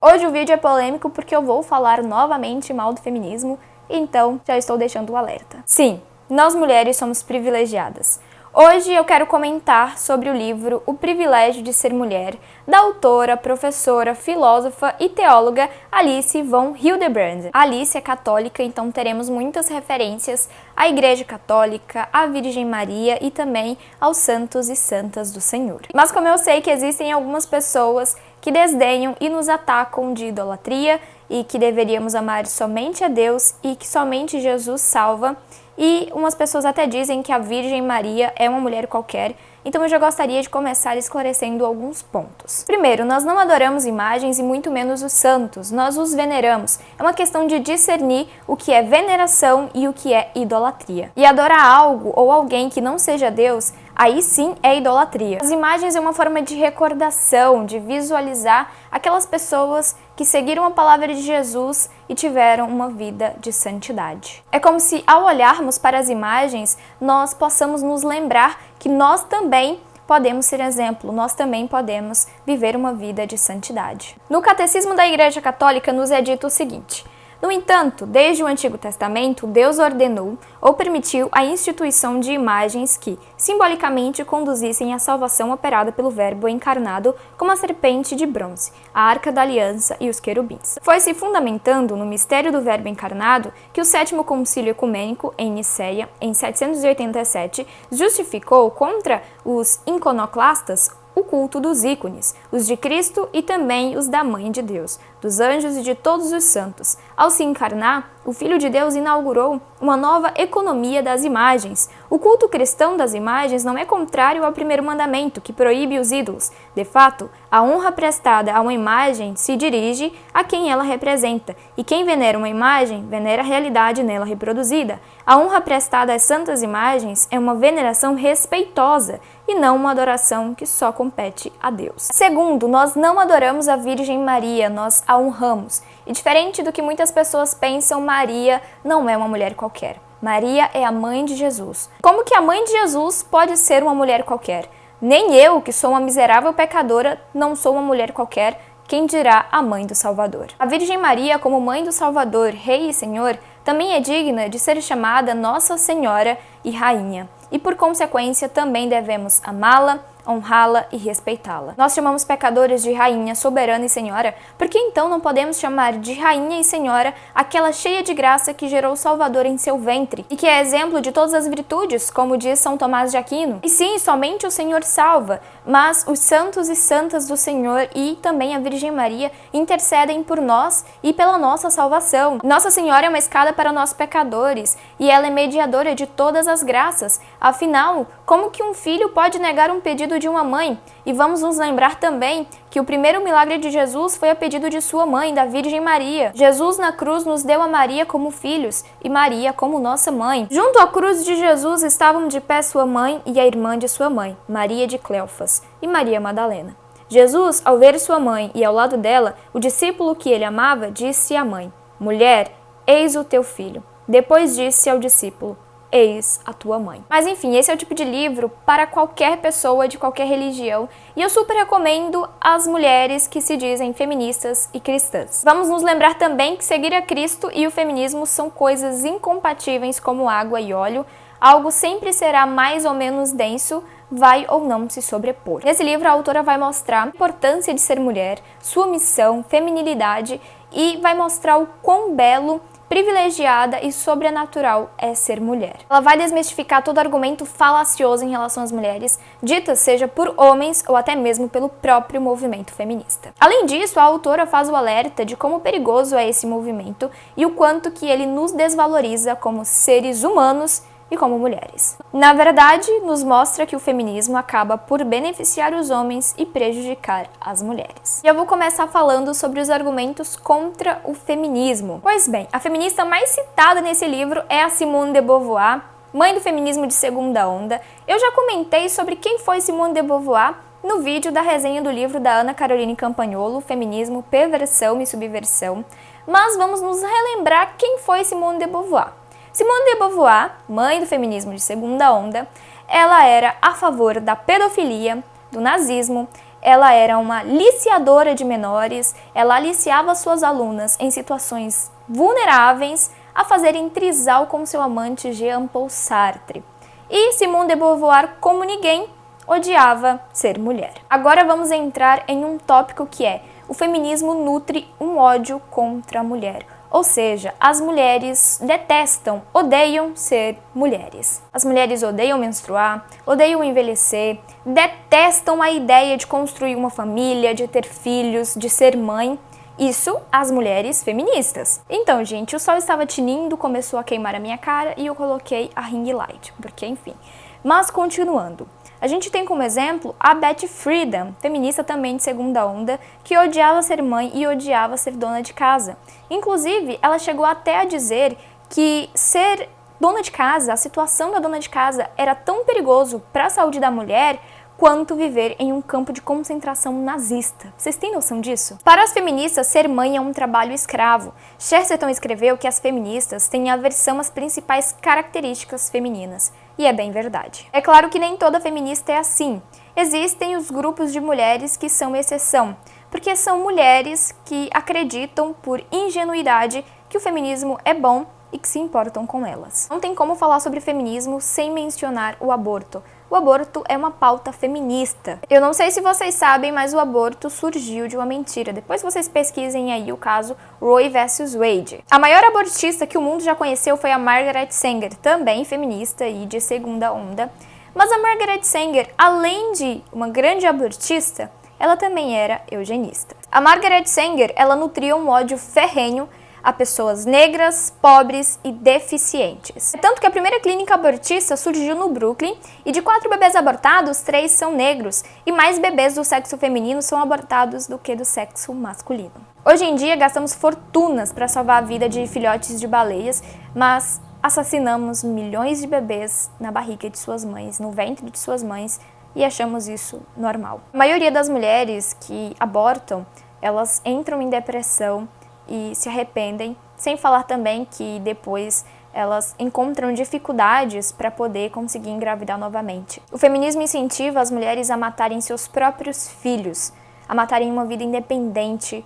Hoje o vídeo é polêmico porque eu vou falar novamente mal do feminismo, então já estou deixando o alerta. Sim, nós mulheres somos privilegiadas. Hoje eu quero comentar sobre o livro O Privilégio de Ser Mulher, da autora, professora, filósofa e teóloga Alice von Hildebrand. A Alice é católica, então teremos muitas referências à Igreja Católica, à Virgem Maria e também aos santos e santas do Senhor. Mas como eu sei que existem algumas pessoas que desdenham e nos atacam de idolatria e que deveríamos amar somente a Deus e que somente Jesus salva, e umas pessoas até dizem que a Virgem Maria é uma mulher qualquer, então eu já gostaria de começar esclarecendo alguns pontos. Primeiro, nós não adoramos imagens e muito menos os santos, nós os veneramos. É uma questão de discernir o que é veneração e o que é idolatria. E adorar algo ou alguém que não seja Deus, aí sim é idolatria. As imagens é uma forma de recordação, de visualizar aquelas pessoas que seguiram a palavra de Jesus e tiveram uma vida de santidade. É como se ao olharmos para as imagens, nós possamos nos lembrar que nós também podemos ser exemplo, nós também podemos viver uma vida de santidade. No Catecismo da Igreja Católica nos é dito o seguinte: no entanto, desde o Antigo Testamento, Deus ordenou ou permitiu a instituição de imagens que, simbolicamente, conduzissem à salvação operada pelo Verbo encarnado, como a serpente de bronze, a Arca da Aliança e os querubins. Foi se fundamentando no mistério do Verbo encarnado que o Sétimo Concílio Ecumênico, em Nicéia, em 787, justificou contra os iconoclastas o culto dos ícones, os de Cristo e também os da Mãe de Deus, dos anjos e de todos os santos. Ao se encarnar, o Filho de Deus inaugurou uma nova economia das imagens. O culto cristão das imagens não é contrário ao primeiro mandamento, que proíbe os ídolos. De fato, a honra prestada a uma imagem se dirige a quem ela representa, e quem venera uma imagem, venera a realidade nela reproduzida. A honra prestada às santas imagens é uma veneração respeitosa, e não uma adoração que só compete a Deus. Segundo, nós não adoramos a Virgem Maria, nós a honramos. E diferente do que muitas pessoas pensam, Maria não é uma mulher qualquer. Maria é a mãe de Jesus. Como que a mãe de Jesus pode ser uma mulher qualquer? Nem eu, que sou uma miserável pecadora, não sou uma mulher qualquer, quem dirá a mãe do Salvador. A Virgem Maria, como mãe do Salvador, Rei e Senhor, também é digna de ser chamada Nossa Senhora e Rainha. E por consequência também devemos amá-la, honrá-la e respeitá-la. Nós chamamos pecadores de rainha, soberana e senhora, porque então não podemos chamar de rainha e senhora aquela cheia de graça que gerou o Salvador em seu ventre e que é exemplo de todas as virtudes, como diz São Tomás de Aquino. E sim, somente o Senhor salva, mas os santos e santas do Senhor e também a Virgem Maria intercedem por nós e pela nossa salvação. Nossa Senhora é uma escada para nós pecadores e ela é mediadora de todas as graças. Afinal, como que um filho pode negar um pedido de uma mãe? E vamos nos lembrar também que o primeiro milagre de Jesus foi a pedido de sua mãe, da Virgem Maria. Jesus na cruz nos deu a Maria como filhos e Maria como nossa mãe. Junto à cruz de Jesus estavam de pé sua mãe e a irmã de sua mãe, Maria de Cleofas e Maria Madalena. Jesus, ao ver sua mãe e ao lado dela, o discípulo que ele amava, disse à mãe: "Mulher, eis o teu filho." Depois disse ao discípulo: "Eis a tua mãe." Mas enfim, esse é o tipo de livro para qualquer pessoa de qualquer religião e eu super recomendo às mulheres que se dizem feministas e cristãs. Vamos nos lembrar também que seguir a Cristo e o feminismo são coisas incompatíveis como água e óleo, algo sempre será mais ou menos denso, vai ou não se sobrepor. Nesse livro a autora vai mostrar a importância de ser mulher, sua missão, feminilidade e vai mostrar o quão belo, privilegiada e sobrenatural é ser mulher. Ela vai desmistificar todo argumento falacioso em relação às mulheres, ditas seja por homens ou até mesmo pelo próprio movimento feminista. Além disso, a autora faz o alerta de como perigoso é esse movimento e o quanto que ele nos desvaloriza como seres humanos e como mulheres. Na verdade, nos mostra que o feminismo acaba por beneficiar os homens e prejudicar as mulheres. E eu vou começar falando sobre os argumentos contra o feminismo. Pois bem, a feminista mais citada nesse livro é a Simone de Beauvoir, mãe do feminismo de segunda onda. Eu já comentei sobre quem foi Simone de Beauvoir no vídeo da resenha do livro da Ana Caroline Campagnolo, Feminismo, Perversão e Subversão, mas vamos nos relembrar quem foi Simone de Beauvoir. Simone de Beauvoir, mãe do feminismo de segunda onda, ela era a favor da pedofilia, do nazismo ela era uma liciadora de menores, ela aliciava suas alunas em situações vulneráveis a fazerem trisal com seu amante Jean-Paul Sartre. E Simone de Beauvoir, como ninguém, odiava ser mulher. Agora vamos entrar em um tópico que é: o feminismo nutre um ódio contra a mulher. Ou seja, as mulheres detestam, odeiam ser mulheres. As mulheres odeiam menstruar, odeiam envelhecer, detestam a ideia de construir uma família, de ter filhos, de ser mãe. Isso as mulheres feministas. Então, gente, o sol estava tinindo, começou a queimar a minha cara e eu coloquei a ring light, porque enfim. Mas continuando. A gente tem como exemplo a Betty Friedan, feminista também de segunda onda, que odiava ser mãe e odiava ser dona de casa. Inclusive, ela chegou até a dizer que ser dona de casa, a situação da dona de casa, era tão perigoso para a saúde da mulher quanto viver em um campo de concentração nazista. Vocês têm noção disso? Para as feministas, ser mãe é um trabalho escravo. Chesterton escreveu que as feministas têm aversão às principais características femininas. E é bem verdade. É claro que nem toda feminista é assim. Existem os grupos de mulheres que são exceção, porque são mulheres que acreditam por ingenuidade que o feminismo é bom e que se importam com elas. Não tem como falar sobre feminismo sem mencionar o aborto. O aborto é uma pauta feminista. Eu não sei se vocês sabem, mas o aborto surgiu de uma mentira. Depois vocês pesquisem aí o caso Roe vs Wade. A maior abortista que o mundo já conheceu foi a Margaret Sanger, também feminista e de segunda onda. Mas a Margaret Sanger, além de uma grande abortista, ela também era eugenista. A Margaret Sanger, ela nutria um ódio ferrenho a pessoas negras, pobres e deficientes. É tanto que a primeira clínica abortista surgiu no Brooklyn e de 4 bebês abortados, 3 são negros e mais bebês do sexo feminino são abortados do que do sexo masculino. Hoje em dia gastamos fortunas para salvar a vida de filhotes de baleias, mas assassinamos milhões de bebês na barriga de suas mães, no ventre de suas mães, e achamos isso normal. A maioria das mulheres que abortam, elas entram em depressão e se arrependem, sem falar também que depois elas encontram dificuldades para poder conseguir engravidar novamente. O feminismo incentiva as mulheres a matarem seus próprios filhos, a matarem uma vida independente,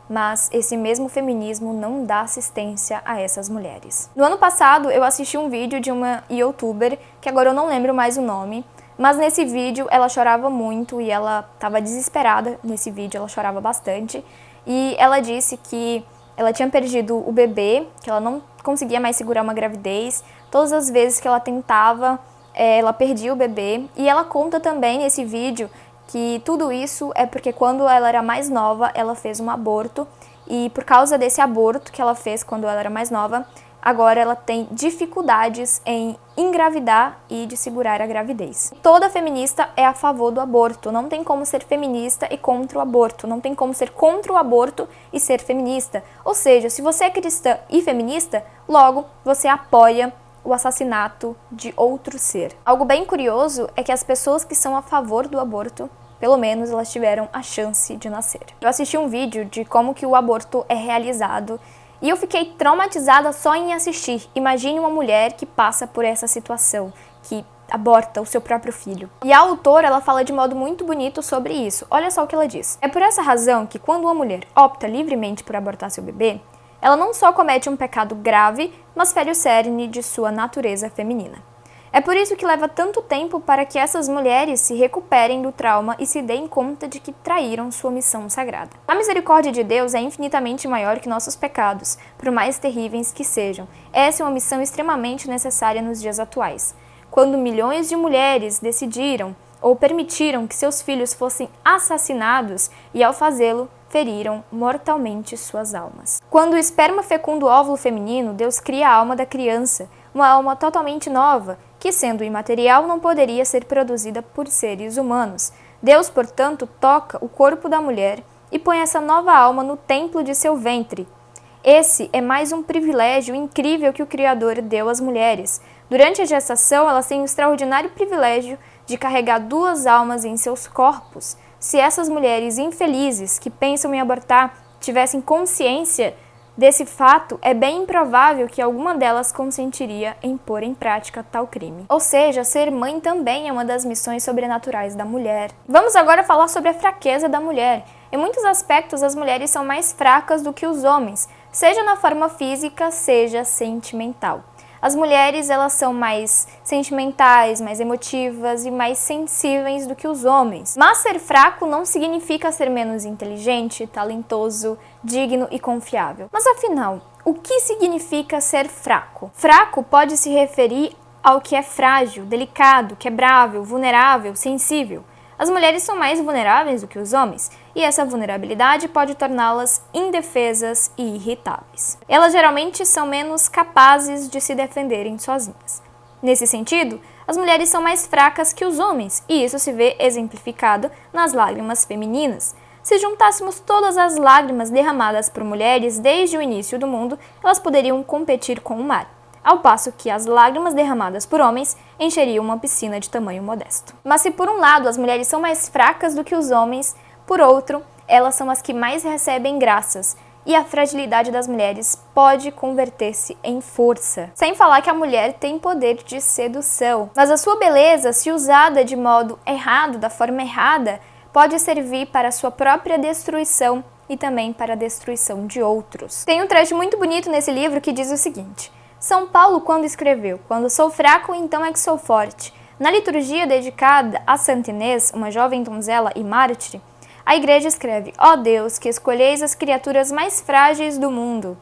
mas esse mesmo feminismo não dá assistência a essas mulheres. No ano passado, eu assisti um vídeo de uma youtuber, que agora eu não lembro mais o nome, mas nesse vídeo ela chorava muito e ela estava desesperada nesse vídeo, ela chorava bastante. E ela disse que ela tinha perdido o bebê, que ela não conseguia mais segurar uma gravidez. Todas as vezes que ela tentava, ela perdia o bebê. E ela conta também nesse vídeo que tudo isso é porque quando ela era mais nova, ela fez um aborto. E por causa desse aborto que ela fez quando ela era mais nova, agora ela tem dificuldades em engravidar e de segurar a gravidez. Toda feminista é a favor do aborto. Não tem como ser feminista e contra o aborto. Não tem como ser contra o aborto e ser feminista. Ou seja, se você é cristã e feminista, logo você apoia o assassinato de outro ser. Algo bem curioso é que as pessoas que são a favor do aborto, pelo menos elas tiveram a chance de nascer. Eu assisti um vídeo de como que o aborto é realizado e eu fiquei traumatizada só em assistir. Imagine uma mulher que passa por essa situação, que aborta o seu próprio filho. E a autora, ela fala de modo muito bonito sobre isso. Olha só o que ela diz. É por essa razão que quando uma mulher opta livremente por abortar seu bebê, ela não só comete um pecado grave, mas fere o cerne de sua natureza feminina. É por isso que leva tanto tempo para que essas mulheres se recuperem do trauma e se deem conta de que traíram sua missão sagrada. A misericórdia de Deus é infinitamente maior que nossos pecados, por mais terríveis que sejam. Essa é uma missão extremamente necessária nos dias atuais. Quando milhões de mulheres decidiram ou permitiram que seus filhos fossem assassinados e, ao fazê-lo, feriram mortalmente suas almas. Quando o esperma fecunda o óvulo feminino, Deus cria a alma da criança, uma alma totalmente nova, que, sendo imaterial, não poderia ser produzida por seres humanos. Deus, portanto, toca o corpo da mulher e põe essa nova alma no templo de seu ventre. Esse é mais um privilégio incrível que o Criador deu às mulheres. Durante a gestação, elas têm o extraordinário privilégio de carregar 2 almas em seus corpos. Se essas mulheres infelizes que pensam em abortar tivessem consciência Desse fato, é bem improvável que alguma delas consentiria em pôr em prática tal crime. Ou seja, ser mãe também é uma das missões sobrenaturais da mulher. Vamos agora falar sobre a fraqueza da mulher. Em muitos aspectos, as mulheres são mais fracas do que os homens, seja na forma física, seja sentimental. As mulheres, elas são mais sentimentais, mais emotivas e mais sensíveis do que os homens. Mas ser fraco não significa ser menos inteligente, talentoso, digno e confiável. Mas afinal, o que significa ser fraco? Fraco pode se referir ao que é frágil, delicado, quebrável, vulnerável, sensível. As mulheres são mais vulneráveis do que os homens, e essa vulnerabilidade pode torná-las indefesas e irritáveis. Elas geralmente são menos capazes de se defenderem sozinhas. Nesse sentido, as mulheres são mais fracas que os homens, e isso se vê exemplificado nas lágrimas femininas. Se juntássemos todas as lágrimas derramadas por mulheres desde o início do mundo, elas poderiam competir com o mar, ao passo que as lágrimas derramadas por homens encheriam uma piscina de tamanho modesto. Mas se por um lado as mulheres são mais fracas do que os homens, por outro, elas são as que mais recebem graças, e a fragilidade das mulheres pode converter-se em força. Sem falar que a mulher tem poder de sedução, mas a sua beleza, se usada de modo errado, da forma errada, pode servir para a sua própria destruição e também para a destruição de outros. Tem um trecho muito bonito nesse livro que diz o seguinte: São Paulo, quando escreveu: "Quando sou fraco, então é que sou forte", na liturgia dedicada a Santa Inês, uma jovem donzela e mártir, a igreja escreve: "Ó Deus, que escolheis as criaturas mais frágeis do mundo".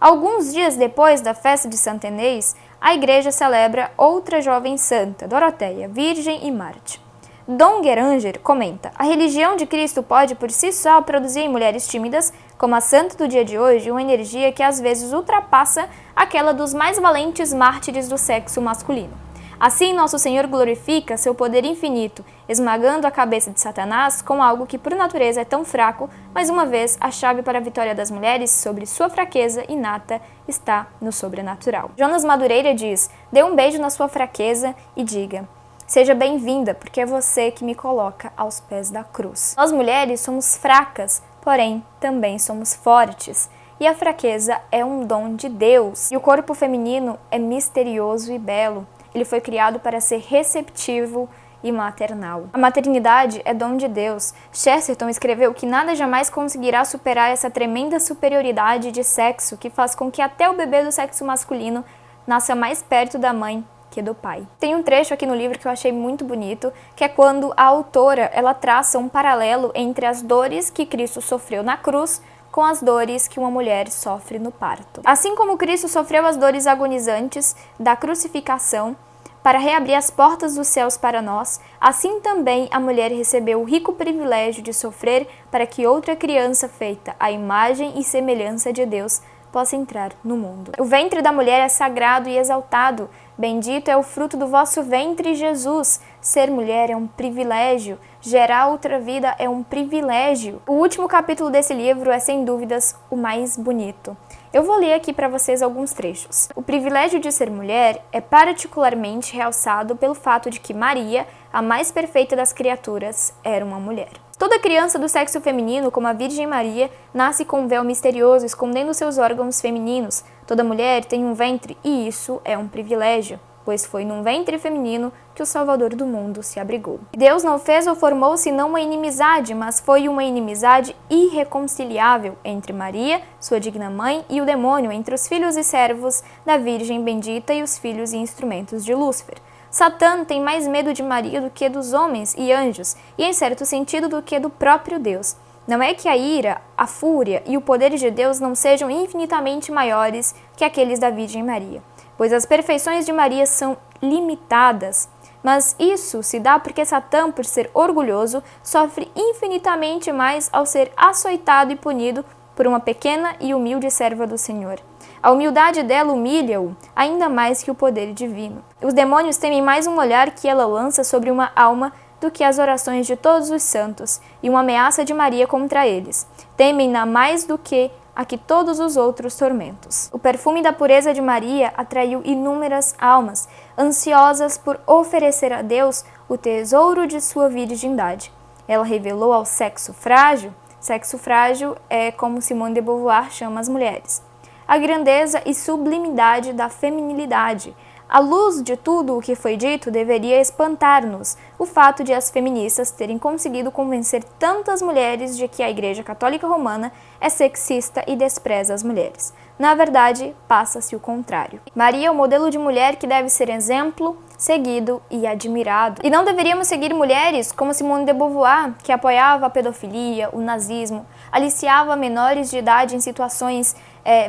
Alguns dias depois da festa de Santa Inês, a igreja celebra outra jovem santa, Doroteia, virgem e mártir. Dom Guéranger comenta: "A religião de Cristo pode por si só produzir em mulheres tímidas, como a santa do dia de hoje, uma energia que às vezes ultrapassa aquela dos mais valentes mártires do sexo masculino. Assim, Nosso Senhor glorifica seu poder infinito, esmagando a cabeça de Satanás com algo que por natureza é tão fraco, mas uma vez a chave para a vitória das mulheres sobre sua fraqueza inata está no sobrenatural." Jonas Madureira diz: "Dê um beijo na sua fraqueza e diga: seja bem-vinda, porque é você que me coloca aos pés da cruz." Nós mulheres somos fracas, porém também somos fortes. E a fraqueza é um dom de Deus. E o corpo feminino é misterioso e belo. Ele foi criado para ser receptivo e maternal. A maternidade é dom de Deus. Chesterton escreveu que nada jamais conseguirá superar essa tremenda superioridade de sexo que faz com que até o bebê do sexo masculino nasça mais perto da mãe que do pai. Tem um trecho aqui no livro que eu achei muito bonito, que é quando a autora ela traça um paralelo entre as dores que Cristo sofreu na cruz com as dores que uma mulher sofre no parto. Assim como Cristo sofreu as dores agonizantes da crucificação para reabrir as portas dos céus para nós, assim também a mulher recebeu o rico privilégio de sofrer para que outra criança feita à imagem e semelhança de Deus possa entrar no mundo. O ventre da mulher é sagrado e exaltado. Bendito é o fruto do vosso ventre, Jesus. Ser mulher é um privilégio. Gerar outra vida é um privilégio. O último capítulo desse livro é, sem dúvidas, o mais bonito. Eu vou ler aqui para vocês alguns trechos. O privilégio de ser mulher é particularmente realçado pelo fato de que Maria, a mais perfeita das criaturas, era uma mulher. Toda criança do sexo feminino, como a Virgem Maria, nasce com um véu misterioso escondendo seus órgãos femininos. Toda mulher tem um ventre, e isso é um privilégio, pois foi num ventre feminino que o Salvador do mundo se abrigou. Deus não fez ou formou senão uma inimizade, mas foi uma inimizade irreconciliável entre Maria, sua digna mãe, e o demônio, entre os filhos e servos da Virgem bendita e os filhos e instrumentos de Lúcifer. Satã tem mais medo de Maria do que dos homens e anjos, e em certo sentido do que do próprio Deus. Não é que a ira, a fúria e o poder de Deus não sejam infinitamente maiores que aqueles da Virgem Maria, pois as perfeições de Maria são limitadas. Mas isso se dá porque Satã, por ser orgulhoso, sofre infinitamente mais ao ser açoitado e punido por uma pequena e humilde serva do Senhor. A humildade dela humilha-o ainda mais que o poder divino. Os demônios temem mais um olhar que ela lança sobre uma alma do que as orações de todos os santos e uma ameaça de Maria contra eles. Temem-na mais do que a que todos os outros tormentos. O perfume da pureza de Maria atraiu inúmeras almas, ansiosas por oferecer a Deus o tesouro de sua virgindade. Ela revelou ao sexo frágil Sexo frágil é como Simone de Beauvoir chama as mulheres. A grandeza e sublimidade da feminilidade. À luz de tudo o que foi dito, deveria espantar-nos o fato de as feministas terem conseguido convencer tantas mulheres de que a Igreja Católica Romana é sexista e despreza as mulheres. Na verdade, passa-se o contrário. Maria é o modelo de mulher que deve ser exemplo, seguido e admirado. E não deveríamos seguir mulheres como Simone de Beauvoir, que apoiava a pedofilia, o nazismo, aliciava menores de idade em situações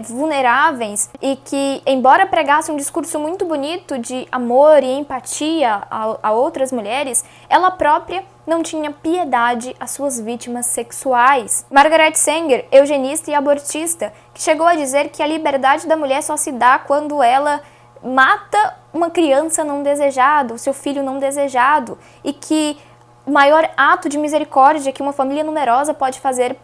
vulneráveis e que, embora pregasse um discurso muito bonito de amor e empatia a outras mulheres, ela própria não tinha piedade às suas vítimas sexuais. Margaret Sanger, eugenista e abortista, que chegou a dizer que a liberdade da mulher só se dá quando ela mata uma criança não desejada, o seu filho não desejado, e que o maior ato de misericórdia que uma família numerosa pode fazer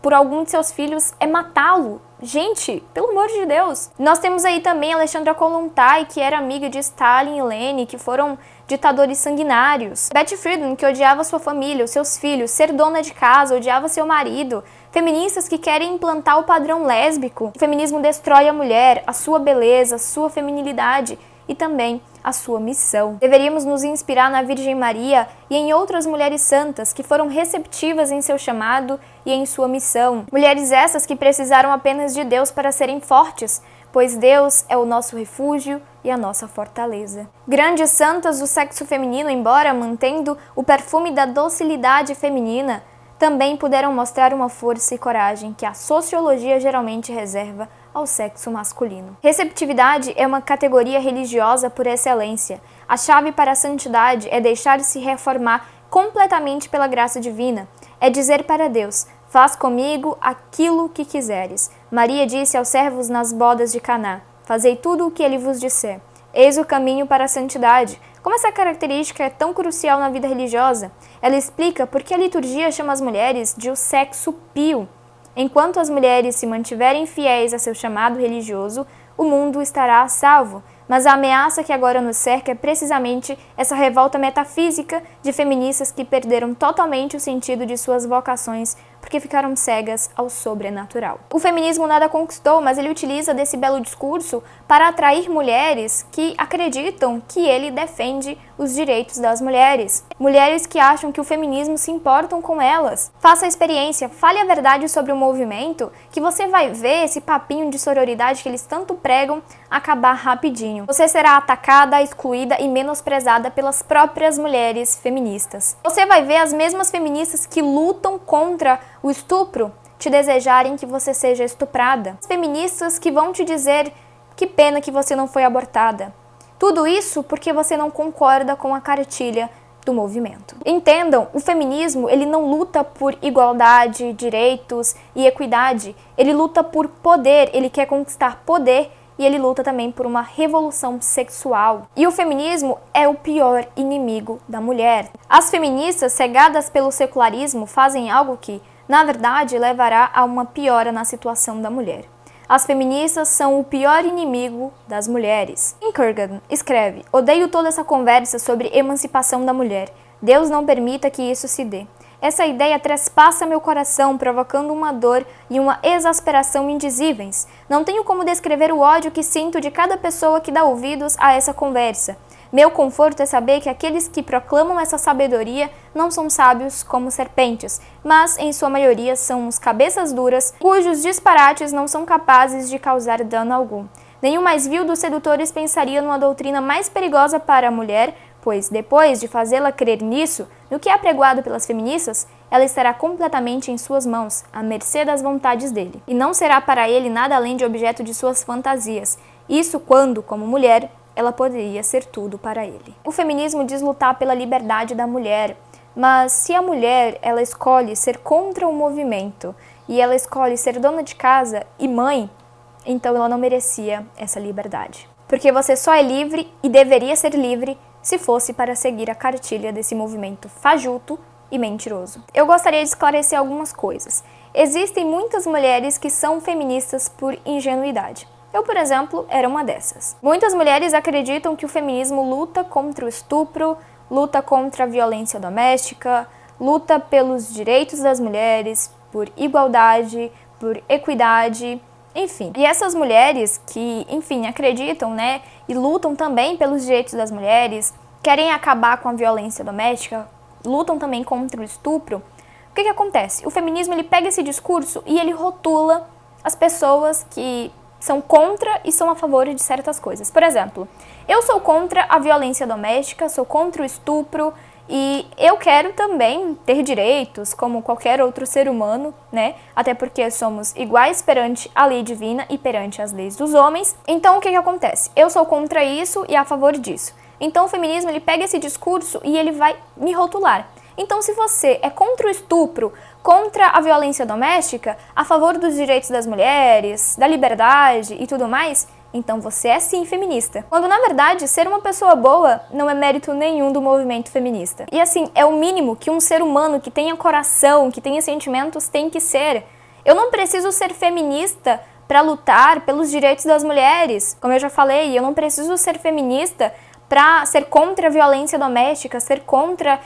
por algum de seus filhos é matá-lo. Gente, pelo amor de Deus! Nós temos aí também Alexandra Kollontai, que era amiga de Stalin e Lenin, que foram ditadores sanguinários. Betty Friedan, que odiava sua família, os seus filhos, ser dona de casa, odiava seu marido. Feministas que querem implantar o padrão lésbico. O feminismo destrói a mulher, a sua beleza, a sua feminilidade e também a sua missão. Deveríamos nos inspirar na Virgem Maria e em outras mulheres santas que foram receptivas em seu chamado e em sua missão. Mulheres essas que precisaram apenas de Deus para serem fortes, pois Deus é o nosso refúgio e a nossa fortaleza. Grandes santas do sexo feminino, embora mantendo o perfume da docilidade feminina, também puderam mostrar uma força e coragem que a sociologia geralmente reserva ao sexo masculino. Receptividade é uma categoria religiosa por excelência. A chave para a santidade é deixar-se reformar completamente pela graça divina. É dizer para Deus: faz comigo aquilo que quiseres. Maria disse aos servos nas bodas de Caná: fazei tudo o que ele vos disser. Eis o caminho para a santidade. Como essa característica é tão crucial na vida religiosa? Ela explica por que a liturgia chama as mulheres de o sexo pio. Enquanto as mulheres se mantiverem fiéis a seu chamado religioso, o mundo estará a salvo. Mas a ameaça que agora nos cerca é precisamente essa revolta metafísica de feministas que perderam totalmente o sentido de suas vocações porque ficaram cegas ao sobrenatural. O feminismo nada conquistou, mas ele utiliza desse belo discurso para atrair mulheres que acreditam que ele defende os direitos das mulheres. Mulheres que acham que o feminismo se importam com elas. Faça a experiência, fale a verdade sobre o movimento, que você vai ver esse papinho de sororidade que eles tanto pregam acabar rapidinho. Você será atacada, excluída e menosprezada pelas próprias mulheres feministas. Você vai ver as mesmas feministas que lutam contra o estupro te desejarem que você seja estuprada. As feministas que vão te dizer que pena que você não foi abortada. Tudo isso porque você não concorda com a cartilha do movimento. Entendam, o feminismo ele não luta por igualdade, direitos e equidade. Ele luta por poder, ele quer conquistar poder e ele luta também por uma revolução sexual. E o feminismo é o pior inimigo da mulher. As feministas, cegadas pelo secularismo, fazem algo que, na verdade, levará a uma piora na situação da mulher. As feministas são o pior inimigo das mulheres. Kierkegaard escreve: odeio toda essa conversa sobre emancipação da mulher. Deus não permita que isso se dê. Essa ideia trespassa meu coração, provocando uma dor e uma exasperação indizíveis. Não tenho como descrever o ódio que sinto de cada pessoa que dá ouvidos a essa conversa. Meu conforto é saber que aqueles que proclamam essa sabedoria não são sábios como serpentes, mas, em sua maioria, são os cabeças duras, cujos disparates não são capazes de causar dano algum. Nenhum mais vil dos sedutores pensaria numa doutrina mais perigosa para a mulher, pois, depois de fazê-la crer nisso, no que é apregoado pelas feministas, ela estará completamente em suas mãos, à mercê das vontades dele. E não será para ele nada além de objeto de suas fantasias. Isso quando, como mulher, ela poderia ser tudo para ele. O feminismo diz lutar pela liberdade da mulher, mas se a mulher ela escolhe ser contra o movimento e ela escolhe ser dona de casa e mãe, então ela não merecia essa liberdade. Porque você só é livre e deveria ser livre se fosse para seguir a cartilha desse movimento fajuto e mentiroso. Eu gostaria de esclarecer algumas coisas. Existem muitas mulheres que são feministas por ingenuidade. Eu, por exemplo, era uma dessas. Muitas mulheres acreditam que o feminismo luta contra o estupro, luta contra a violência doméstica, luta pelos direitos das mulheres, por igualdade, por equidade, enfim. E essas mulheres que, enfim, acreditam, né, e lutam também pelos direitos das mulheres, querem acabar com a violência doméstica, lutam também contra o estupro, o que acontece? O feminismo, ele pega esse discurso e ele rotula as pessoas que são contra e são a favor de certas coisas. Por exemplo, eu sou contra a violência doméstica, sou contra o estupro e eu quero também ter direitos como qualquer outro ser humano, né? Até porque somos iguais perante a lei divina e perante as leis dos homens. Então, o que acontece? Eu sou contra isso e a favor disso. Então, o feminismo, ele pega esse discurso e ele vai me rotular. Então, se você é contra o estupro, contra a violência doméstica, a favor dos direitos das mulheres, da liberdade e tudo mais, então você é sim feminista. Quando, na verdade, ser uma pessoa boa não é mérito nenhum do movimento feminista. E assim, é o mínimo que um ser humano que tenha coração, que tenha sentimentos, tem que ser. Eu não preciso ser feminista para lutar pelos direitos das mulheres. Como eu já falei, eu não preciso ser feminista para ser contra a violência doméstica, ser contra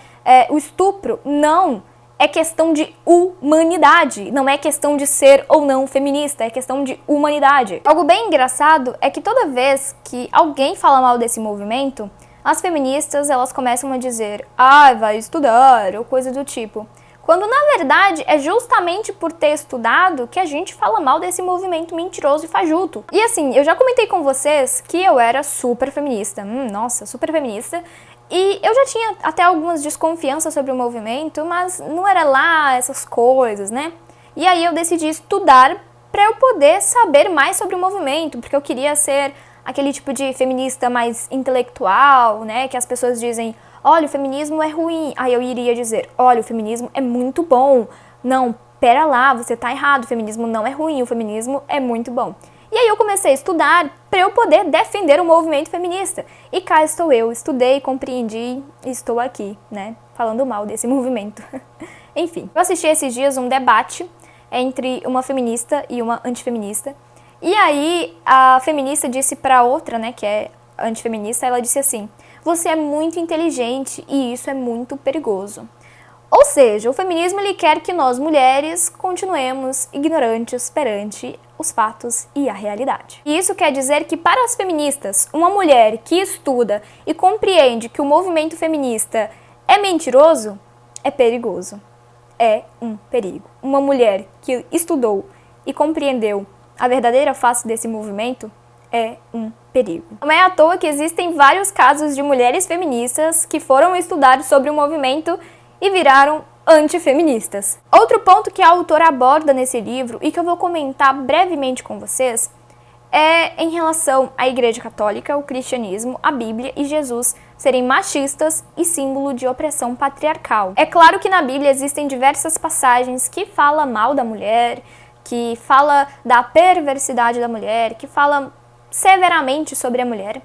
o estupro. Não, é questão de humanidade, não é questão de ser ou não feminista, é questão de humanidade. Algo bem engraçado é que toda vez que alguém fala mal desse movimento, as feministas, elas começam a dizer, vai estudar, ou coisa do tipo. Quando, na verdade, é justamente por ter estudado que a gente fala mal desse movimento mentiroso e fajuto. E assim, eu já comentei com vocês que eu era super feminista. Nossa, super feminista. E eu já tinha até algumas desconfianças sobre o movimento, mas não era lá essas coisas, né? E aí eu decidi estudar para eu poder saber mais sobre o movimento, porque eu queria ser aquele tipo de feminista mais intelectual, né? Que as pessoas dizem, olha, o feminismo é ruim. Aí eu iria dizer, olha, o feminismo é muito bom. Não, pera lá, você tá errado, o feminismo não é ruim, o feminismo é muito bom. E aí eu comecei a estudar para eu poder defender o movimento feminista. E cá estou eu, estudei, compreendi e estou aqui, né, falando mal desse movimento. Enfim, eu assisti esses dias um debate entre uma feminista e uma antifeminista. E aí a feminista disse para outra, né, que é antifeminista, ela disse assim, você é muito inteligente e isso é muito perigoso. Ou seja, o feminismo, ele quer que nós mulheres continuemos ignorantes perante os fatos e a realidade. E isso quer dizer que para as feministas, uma mulher que estuda e compreende que o movimento feminista é mentiroso, é perigoso. É um perigo. Uma mulher que estudou e compreendeu a verdadeira face desse movimento é um perigo. Não é à toa que existem vários casos de mulheres feministas que foram estudar sobre o movimento e viraram antifeministas. Outro ponto que a autora aborda nesse livro e que eu vou comentar brevemente com vocês é em relação à Igreja Católica, o cristianismo, a Bíblia e Jesus serem machistas e símbolo de opressão patriarcal. É claro que na Bíblia existem diversas passagens que falam mal da mulher, que fala da perversidade da mulher, que falam severamente sobre a mulher,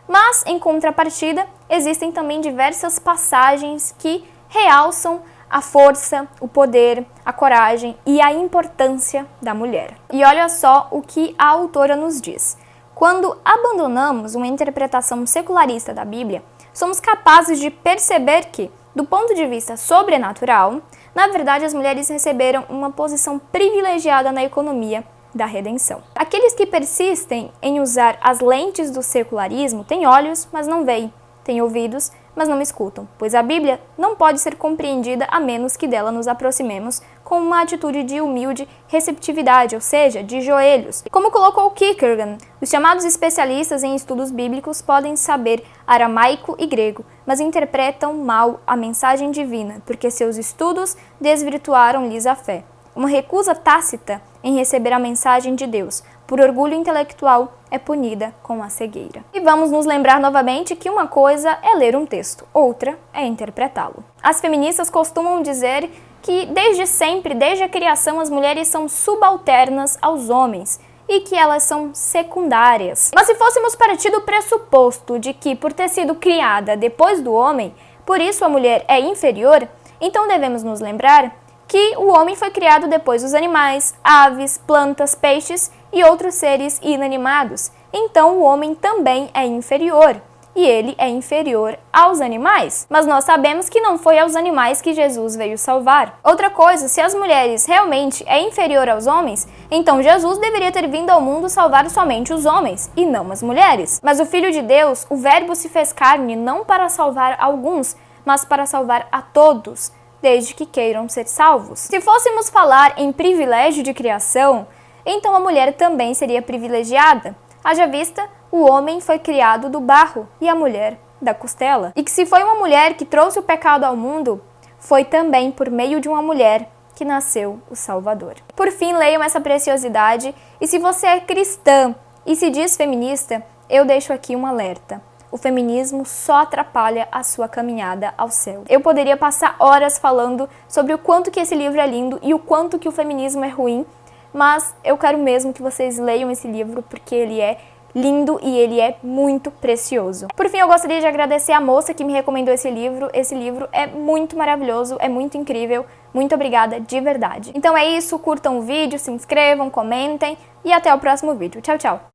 mas em contrapartida existem também diversas passagens que realçam a força, o poder, a coragem e a importância da mulher. E olha só o que a autora nos diz. Quando abandonamos uma interpretação secularista da Bíblia, somos capazes de perceber que, do ponto de vista sobrenatural, na verdade as mulheres receberam uma posição privilegiada na economia da redenção. Aqueles que persistem em usar as lentes do secularismo têm olhos, mas não veem, têm ouvidos, mas não escutam, pois a Bíblia não pode ser compreendida a menos que dela nos aproximemos com uma atitude de humilde receptividade, ou seja, de joelhos. Como colocou Kierkegaard, os chamados especialistas em estudos bíblicos podem saber aramaico e grego, mas interpretam mal a mensagem divina, porque seus estudos desvirtuaram-lhes a fé. Uma recusa tácita em receber a mensagem de Deus, por orgulho intelectual, é punida com a cegueira. E vamos nos lembrar novamente que uma coisa é ler um texto, outra é interpretá-lo. As feministas costumam dizer que desde sempre, desde a criação, as mulheres são subalternas aos homens e que elas são secundárias. Mas se fôssemos partir do pressuposto de que, por ter sido criada depois do homem, por isso a mulher é inferior, então devemos nos lembrar que o homem foi criado depois dos animais, aves, plantas, peixes e outros seres inanimados. Então o homem também é inferior. e ele é inferior aos animais. Mas nós sabemos que não foi aos animais que Jesus veio salvar. Outra coisa, se as mulheres realmente é inferior aos homens, então Jesus deveria ter vindo ao mundo salvar somente os homens e não as mulheres. Mas o Filho de Deus, o Verbo se fez carne não para salvar alguns, mas para salvar a todos, desde que queiram ser salvos. Se fôssemos falar em privilégio de criação, então a mulher também seria privilegiada. Haja vista, o homem foi criado do barro e a mulher da costela. E que se foi uma mulher que trouxe o pecado ao mundo, foi também por meio de uma mulher que nasceu o Salvador. Por fim, leiam essa preciosidade, e se você é cristã e se diz feminista, eu deixo aqui um alerta. O feminismo só atrapalha a sua caminhada ao céu. Eu poderia passar horas falando sobre o quanto que esse livro é lindo e o quanto que o feminismo é ruim, mas eu quero mesmo que vocês leiam esse livro porque ele é lindo e ele é muito precioso. Por fim, eu gostaria de agradecer a moça que me recomendou esse livro. Esse livro é muito maravilhoso, é muito incrível. Muito obrigada de verdade. Então é isso, curtam o vídeo, se inscrevam, comentem e até o próximo vídeo. Tchau, tchau!